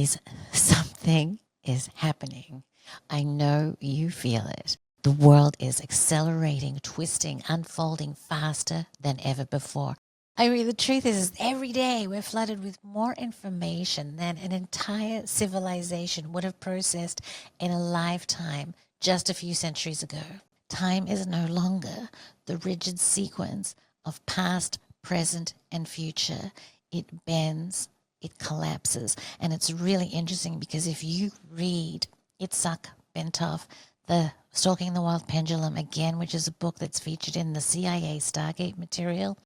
Synchronicities, something is happening. I know you feel it. The world is accelerating, twisting, unfolding faster than ever before. I mean, the truth is every day we're flooded with more information than an entire civilization would have processed in a lifetime just a few centuries ago. Time is no longer the rigid sequence of past, present, and future. It bends, it collapses. And it's really interesting because if you read Itzhak Bentov, The Stalking the Wild Pendulum, again, which is a book that's featured in the CIA Stargate material,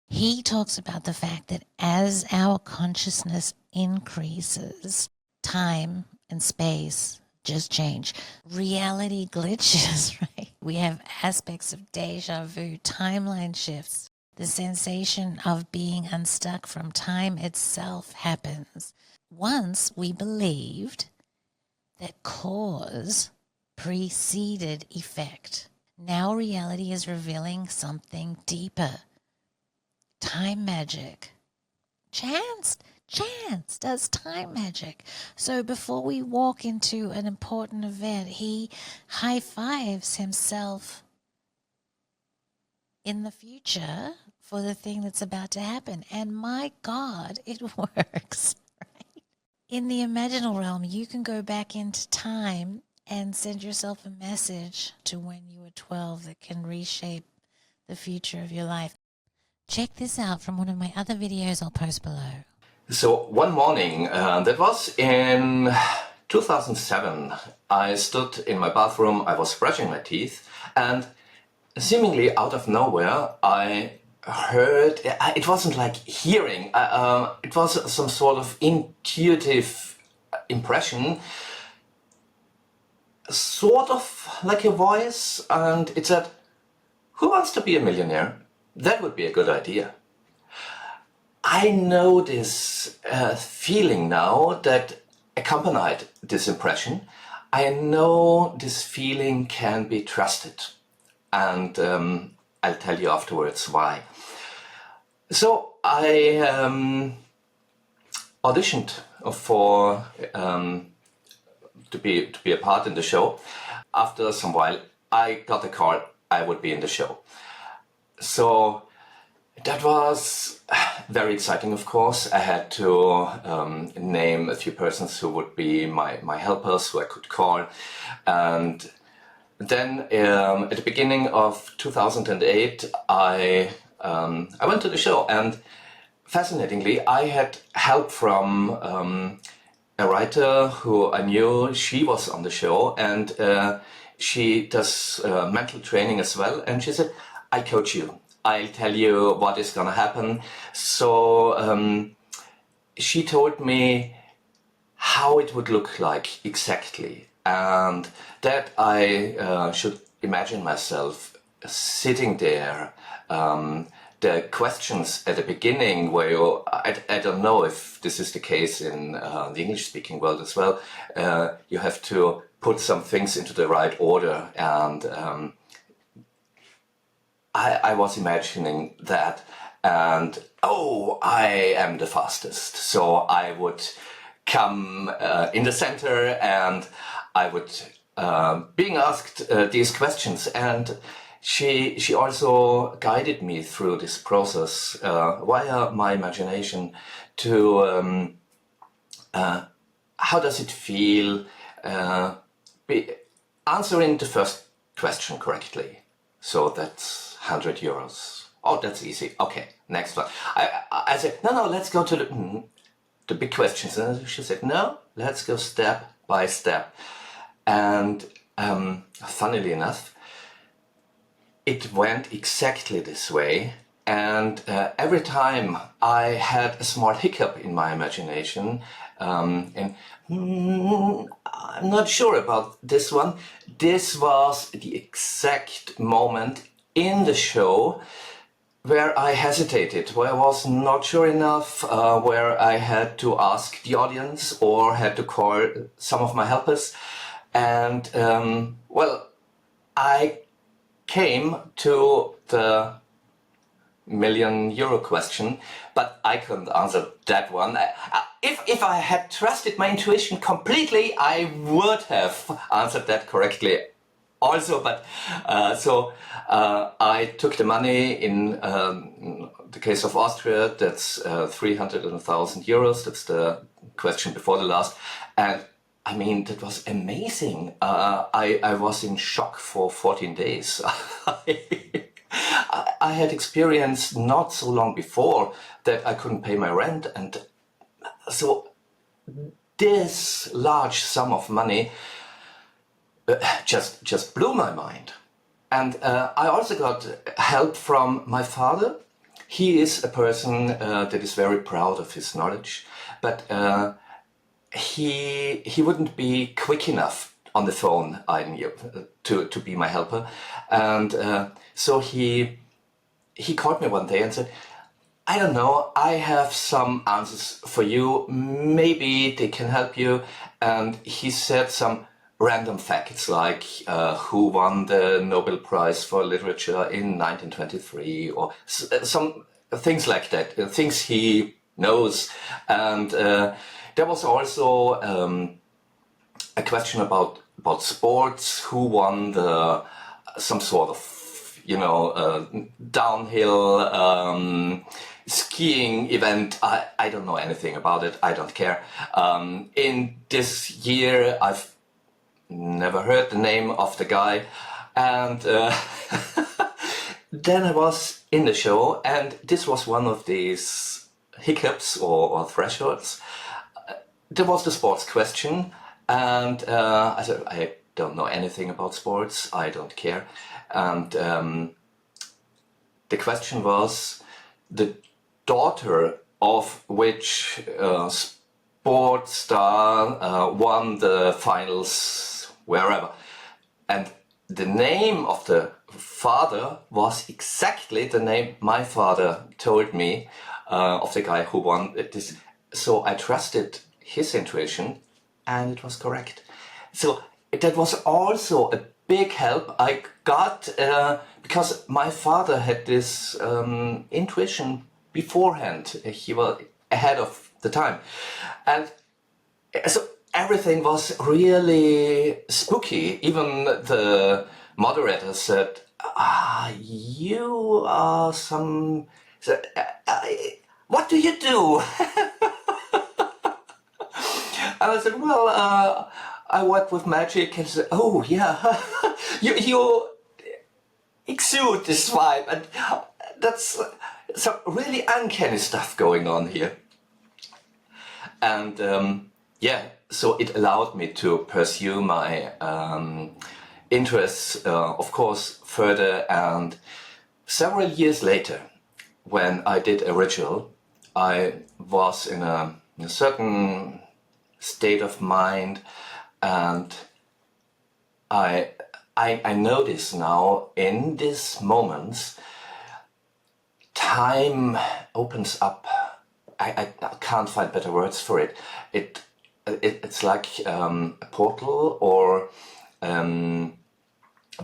he talks about the fact that as our consciousness increases, time and space just change. Reality glitches, right? We have aspects of deja vu, timeline shifts. The sensation of being unstuck from time itself happens. Once we believed that cause preceded effect. Now reality is revealing something deeper. Time magic. Chance does time magic. So before we walk into an important event, he high-fives himself in the future for the thing that's about to happen. And my God, it works, right? In the imaginal realm, you can go back into time and send yourself a message to when you were 12 that can reshape the future of your life. Check this out from one of my other videos I'll post below. So one morning, that was in 2007, I stood in my bathroom, I was brushing my teeth, and seemingly out of nowhere I heard, it wasn't like hearing, it was some sort of intuitive impression, sort of like a voice, and it said, "Who wants to be a millionaire? That would be a good idea." I know this feeling now that accompanied this impression. I know this feeling can be trusted, and I'll tell you afterwards why. So I auditioned for to be a part in the show. After some while, I got a call I would be in the show. So that was very exciting, of course. I had to name a few persons who would be my helpers, who I could call. And then at the beginning of 2008, I went to the show, and fascinatingly, I had help from a writer who I knew. She was on the show, and she does mental training as well. And she said, "I'll coach you. I'll tell you what is gonna happen." So she told me how it would look like exactly, and that I should imagine myself sitting there. The questions at the beginning where I don't know if this is the case in the English-speaking world as well, you have to put some things into the right order, and I was imagining that, and oh, I am the fastest. So I would come in the center, and I would being asked these questions, and she also guided me through this process via my imagination to how does it feel answering the first question correctly. So that's €100. Oh, that's easy. Okay, next one. I said, no, let's go to the big questions. And she said, no, let's go step by step. And funnily enough, it went exactly this way. And every time I had a small hiccup in my imagination, and I'm not sure about this one. This was the exact moment in the show where I hesitated, where I was not sure enough, where I had to ask the audience or had to call some of my helpers. And well, I came to the million euro question, but I couldn't answer that one. If I had trusted my intuition completely, I would have answered that correctly also, but I took the money in the case of Austria, that's 300,000 euros, that's the question before the last, and I mean, that was amazing. I was in shock for 14 days. I had experienced not so long before that I couldn't pay my rent, and so this large sum of money just blew my mind. And I also got help from my father. He is a person that is very proud of his knowledge, but he wouldn't be quick enough on the phone to be my helper, and so he called me one day and said, I don't know, I have some answers for you, maybe they can help you. And he said some random facts like who won the Nobel Prize for Literature in 1923, or some things like that, things he knows. And there was also a question about sports, who won some sort of, downhill skiing event. I don't know anything about it. I don't care. In this year, I've never heard the name of the guy. And then I was in the show, and this was one of these hiccups or thresholds. There was the sports question, and I said, I don't know anything about sports. I don't care. And the question was, the daughter of which sports star won the finals wherever. And the name of the father was exactly the name my father told me of the guy who won this. So I trusted his intuition, and it was correct. So that was also a big help I got because my father had this intuition beforehand. He was ahead of the time, and so everything was really spooky. Even the moderator said, you are some... what do you do? And I said, well, I work with magic. And said, oh yeah, you exude this vibe, and that's some really uncanny stuff going on here. And so it allowed me to pursue my interests, of course, further. And several years later, when I did a ritual, I was in a certain state of mind, and I notice now in these moments, time opens up. I can't find better words for it. It's like a portal, or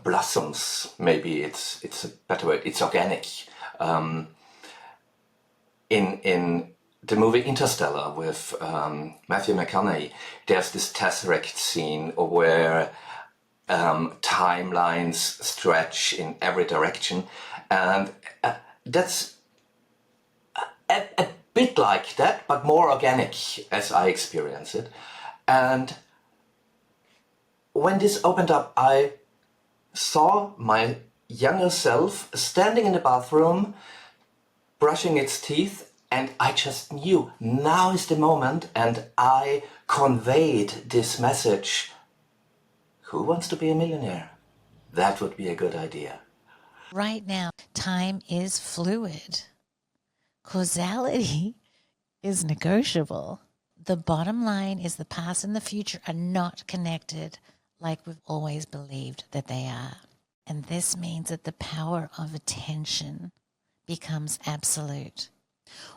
blossoms. Maybe it's a better word. It's organic. In the movie Interstellar with Matthew McConaughey, there's this tesseract scene where timelines stretch in every direction, and that's a bit like that, but more organic as I experience it. And when this opened up, I saw my younger self standing in the bathroom, brushing its teeth, and I just knew now is the moment, and I conveyed this message. Who wants to be a millionaire? That would be a good idea. Right now, time is fluid. Causality is negotiable. The bottom line is the past and the future are not connected like we've always believed that they are. And this means that the power of attention becomes absolute.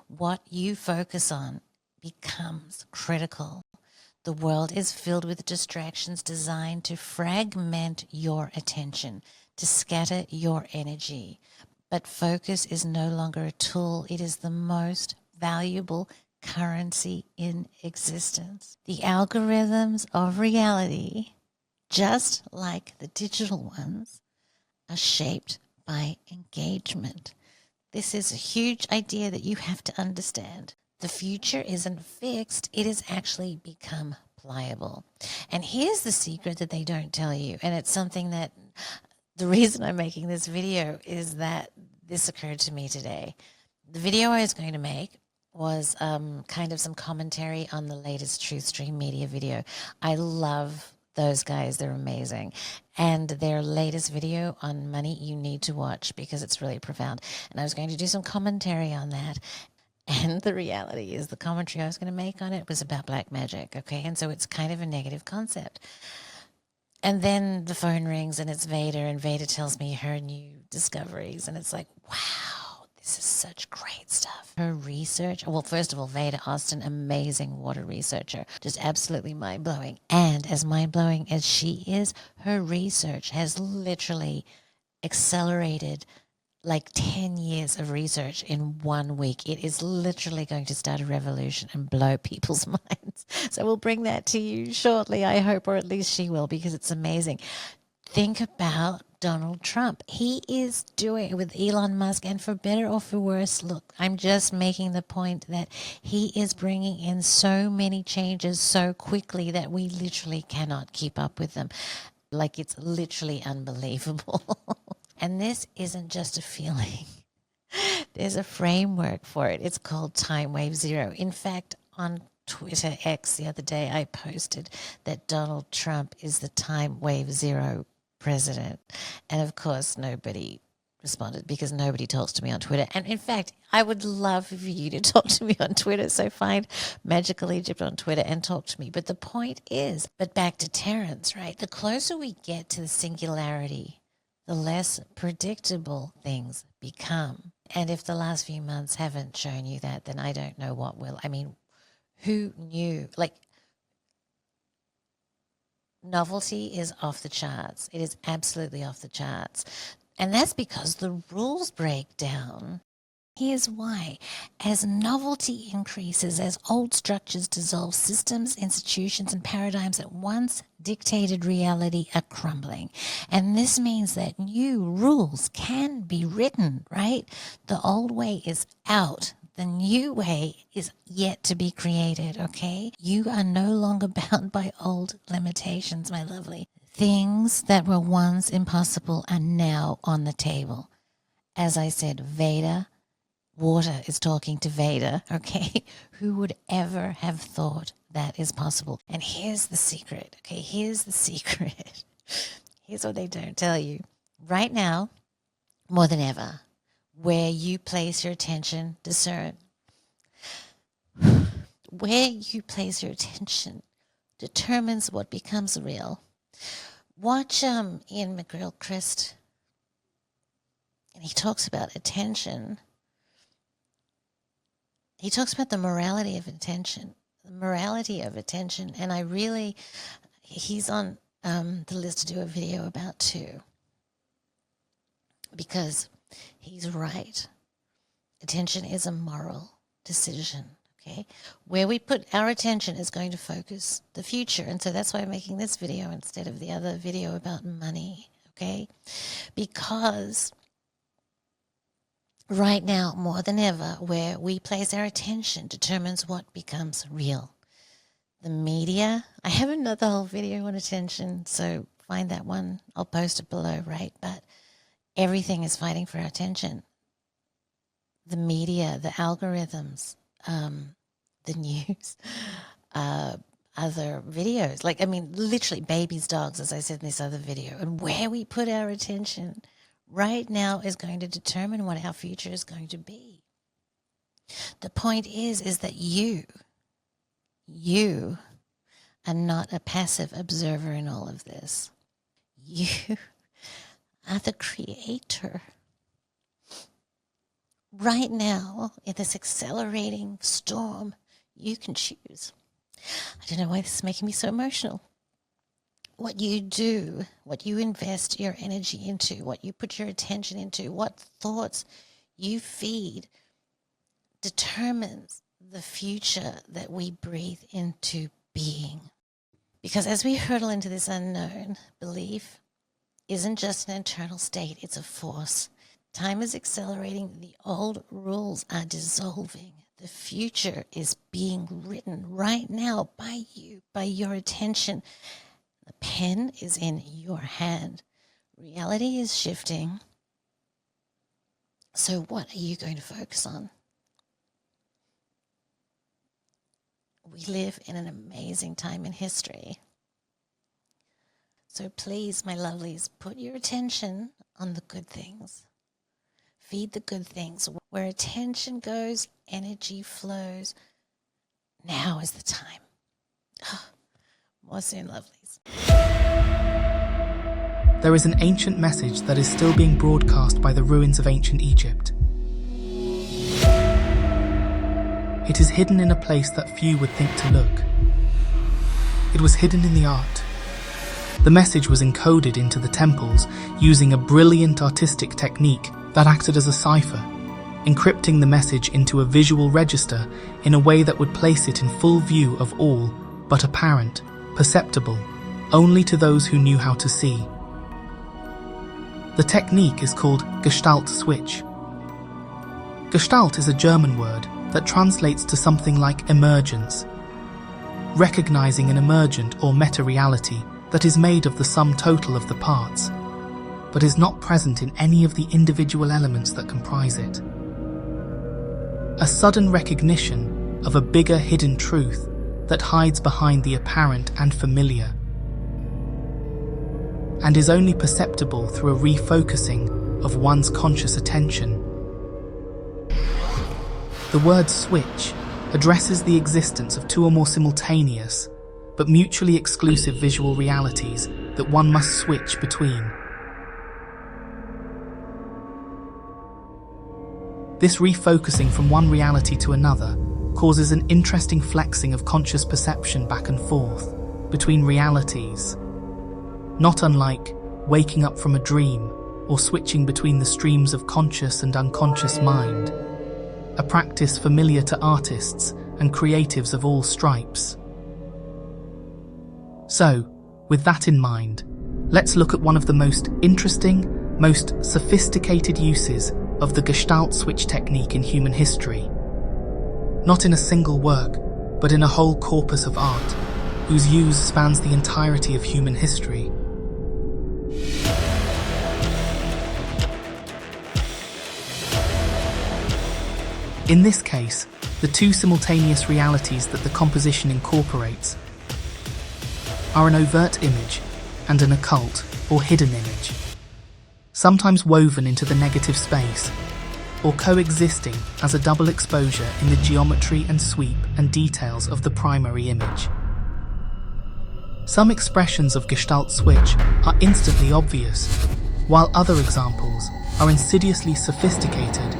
What you focus on becomes critical. The world is filled with distractions designed to fragment your attention, to scatter your energy. But focus is no longer a tool. It is the most valuable currency in existence. The algorithms of reality, just like the digital ones, are shaped by engagement. This is a huge idea that you have to understand. The future isn't fixed. It has actually become pliable. And here's the secret that they don't tell you. And it's something that the reason I'm making this video is that this occurred to me today. The video I was going to make was kind of some commentary on the latest Truth Stream Media video. I love those guys. They're amazing. And their latest video on money you need to watch because it's really profound. And I was going to do some commentary on that. And the reality is the commentary I was going to make on it was about black magic, okay? And so it's kind of a negative concept. And then the phone rings and it's Vader, and Vader tells me her new discoveries. And it's like, wow, this is such great stuff. Her research, well, first of all, Vader Austin, amazing water researcher, just absolutely mind-blowing. And as mind-blowing as she is, her research has literally accelerated like 10 years of research in 1 week. It is literally going to start a revolution and blow people's minds. So we'll bring that to you shortly, I hope, or at least she will, because it's amazing. Think about Donald Trump. He is doing it with Elon Musk, and for better or for worse, look, I'm just making the point that he is bringing in so many changes so quickly that we literally cannot keep up with them. Like, it's literally unbelievable. And this isn't just a feeling. There's a framework for it. It's called Time Wave Zero. In fact, on Twitter X the other day, I posted that Donald Trump is the Time Wave Zero president. And of course, nobody responded because nobody talks to me on Twitter. And in fact, I would love for you to talk to me on Twitter. So find Magical Egypt on Twitter and talk to me. But the point is, but back to Terence, right? The closer we get to the singularity, the less predictable things become. And if the last few months haven't shown you that, then I don't know what will. I mean, who knew? Like, novelty is off the charts. It is absolutely off the charts. And that's because the rules break down. Here's why. As novelty increases, as old structures dissolve, systems, institutions, and paradigms that once dictated reality are crumbling. And this means that new rules can be written, right? The old way is out. The new way is yet to be created, okay? You are no longer bound by old limitations, my lovely. Things that were once impossible are now on the table. As I said, Vader, water is talking to Vader, okay? Who would ever have thought that is possible? And here's the secret, okay? Here's the secret. Here's what they don't tell you. Right now, more than ever, where you place your attention, discern. Where you place your attention determines what becomes real. Watch Ian McGill-Christ, and he talks about attention. He talks about the morality of attention, and I really, he's on the list to do a video about too, because he's right. Attention is a moral decision, okay? Where we put our attention is going to focus the future, and so that's why I'm making this video instead of the other video about money, okay? Because right now, more than ever, where we place our attention determines what becomes real. The media, I have another whole video on attention, so find that one. I'll post it below, right? But everything is fighting for our attention. The media, the algorithms, the news, other videos. Like, I mean, literally babies, dogs, as I said in this other video. And where we put our attention right now is going to determine what our future is going to be. The point is that you are not a passive observer in all of this. You are the creator. Right now, in this accelerating storm, you can choose. I don't know why this is making me so emotional. what you do, what you invest your energy into, what you put your attention into, what thoughts you feed determines the future that we breathe into being. Because as we hurtle into this unknown, belief isn't just an internal state, it's a force. Time is accelerating, the old rules are dissolving. The future is being written right now by you, by your attention. The pen is in your hand. Reality is shifting. So what are you going to focus on? We live in an amazing time in history. So please, my lovelies, put your attention on the good things. Feed the good things. Where attention goes, energy flows. Now is the time. More soon, lovelies. There is an ancient message that is still being broadcast by the ruins of ancient Egypt. It is hidden in a place that few would think to look. It was hidden in the art. The message was encoded into the temples using a brilliant artistic technique that acted as a cipher, encrypting the message into a visual register in a way that would place it in full view of all, but apparent, perceptible, only to those who knew how to see. The technique is called Gestalt switch. Gestalt is a German word that translates to something like emergence, recognizing an emergent or meta-reality that is made of the sum total of the parts, but is not present in any of the individual elements that comprise it. A sudden recognition of a bigger hidden truth that hides behind the apparent and familiar, and is only perceptible through a refocusing of one's conscious attention. The word switch addresses the existence of two or more simultaneous, but mutually exclusive visual realities that one must switch between. This refocusing from one reality to another causes an interesting flexing of conscious perception back and forth between realities, not unlike waking up from a dream or switching between the streams of conscious and unconscious mind, a practice familiar to artists and creatives of all stripes. So, with that in mind, let's look at one of the most interesting, most sophisticated uses of the Gestalt switch technique in human history. Not in a single work, but in a whole corpus of art, whose use spans the entirety of human history. In this case, the two simultaneous realities that the composition incorporates are an overt image and an occult or hidden image, sometimes woven into the negative space, or coexisting as a double exposure in the geometry and sweep and details of the primary image. Some expressions of Gestalt switch are instantly obvious, while other examples are insidiously sophisticated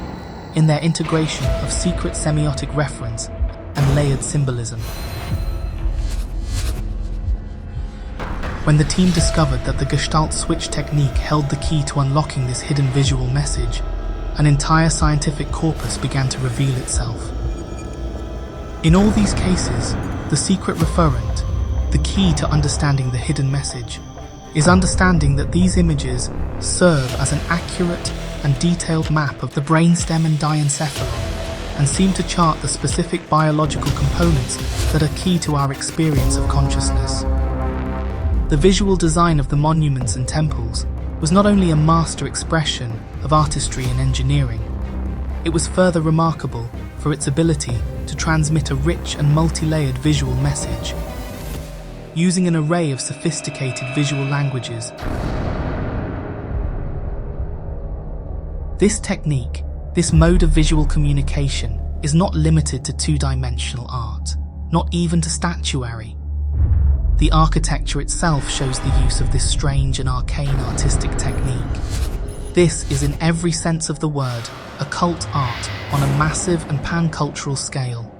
in their integration of secret semiotic reference and layered symbolism. When the team discovered that the Gestalt switch technique held the key to unlocking this hidden visual message, an entire scientific corpus began to reveal itself. In all these cases, the secret referent, the key to understanding the hidden message, is understanding that these images serve as an accurate and detailed map of the brainstem and diencephalon, and seem to chart the specific biological components that are key to our experience of consciousness. The visual design of the monuments and temples was not only a master expression of artistry and engineering, it was further remarkable for its ability to transmit a rich and multi-layered visual message, using an array of sophisticated visual languages. This technique, this mode of visual communication, is not limited to two-dimensional art, not even to statuary. The architecture itself shows the use of this strange and arcane artistic technique. This is, in every sense of the word, occult art on a massive and pan-cultural scale.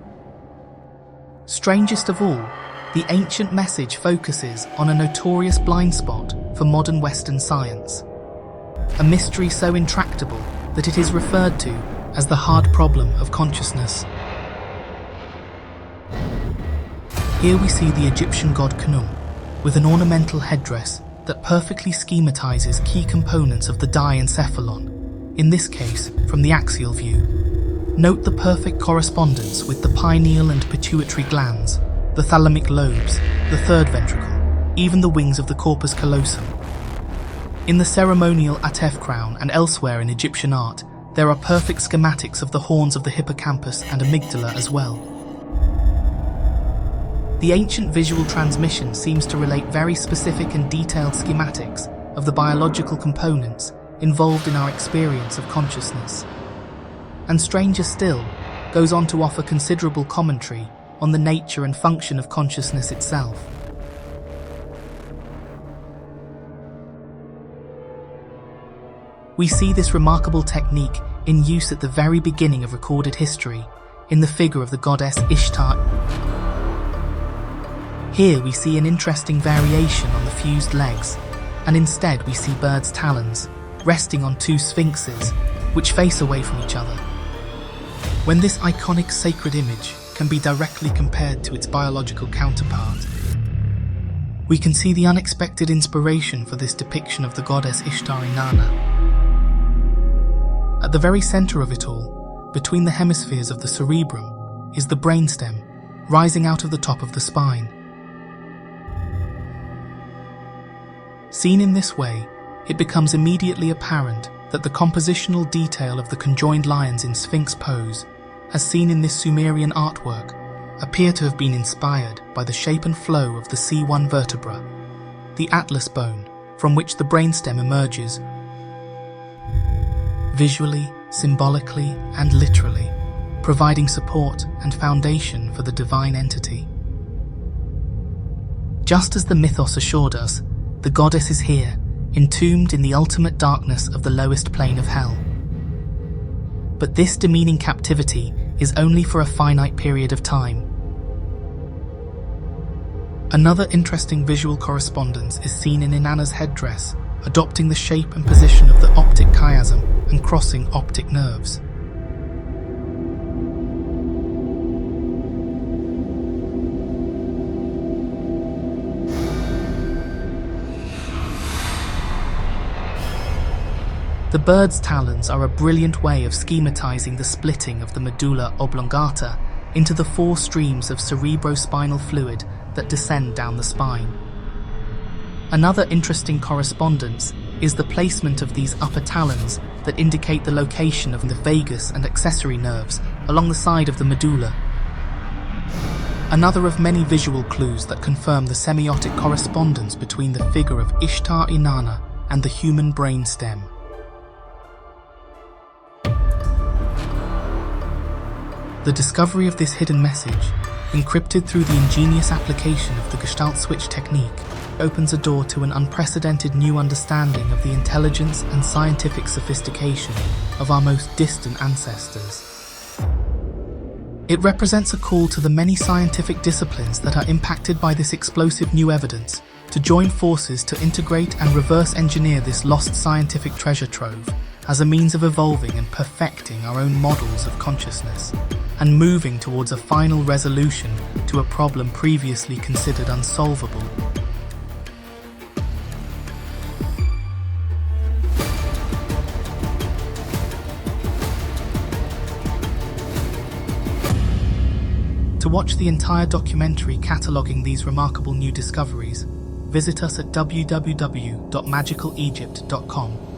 Strangest of all, The ancient message focuses on a notorious blind spot for modern Western science. A mystery so intractable that it is referred to as the hard problem of consciousness. Here we see the Egyptian god Khnum with an ornamental headdress that perfectly schematizes key components of the diencephalon, in this case from the axial view. Note the perfect correspondence with the pineal and pituitary glands, the thalamic lobes, the third ventricle, even the wings of the corpus callosum. In the ceremonial Atef crown and elsewhere in Egyptian art, there are perfect schematics of the horns of the hippocampus and amygdala as well. The ancient visual transmission seems to relate very specific and detailed schematics of the biological components involved in our experience of consciousness. And stranger still, goes on to offer considerable commentary on the nature and function of consciousness itself. We see this remarkable technique in use at the very beginning of recorded history, in the figure of the goddess Ishtar. Here we see an interesting variation on the fused legs, and instead we see birds' talons, resting on two sphinxes, which face away from each other. When this iconic sacred image can be directly compared to its biological counterpart, we can see the unexpected inspiration for this depiction of the goddess Ishtar Inanna. At the very center of it all, between the hemispheres of the cerebrum, is the brainstem, rising out of the top of the spine. Seen in this way, it becomes immediately apparent that the compositional detail of the conjoined lions in Sphinx pose, as seen in this Sumerian artwork, appear to have been inspired by the shape and flow of the C1 vertebra, the atlas bone, from which the brainstem emerges, visually, symbolically, and literally, providing support and foundation for the divine entity. Just as the mythos assured us, the goddess is here, entombed in the ultimate darkness of the lowest plane of hell. But this demeaning captivity is only for a finite period of time. Another interesting visual correspondence is seen in Inanna's headdress, adopting the shape and position of the optic chiasm and crossing optic nerves. The bird's talons are a brilliant way of schematizing the splitting of the medulla oblongata into the four streams of cerebrospinal fluid that descend down the spine. Another interesting correspondence is the placement of these upper talons that indicate the location of the vagus and accessory nerves along the side of the medulla. Another of many visual clues that confirm the semiotic correspondence between the figure of Ishtar Inanna and the human brainstem. The discovery of this hidden message, encrypted through the ingenious application of the Gestalt switch technique, opens a door to an unprecedented new understanding of the intelligence and scientific sophistication of our most distant ancestors. It represents a call to the many scientific disciplines that are impacted by this explosive new evidence to join forces to integrate and reverse engineer this lost scientific treasure trove as a means of evolving and perfecting our own models of consciousness, and moving towards a final resolution to a problem previously considered unsolvable. To watch the entire documentary cataloguing these remarkable new discoveries, visit us at www.magicalegypt.com.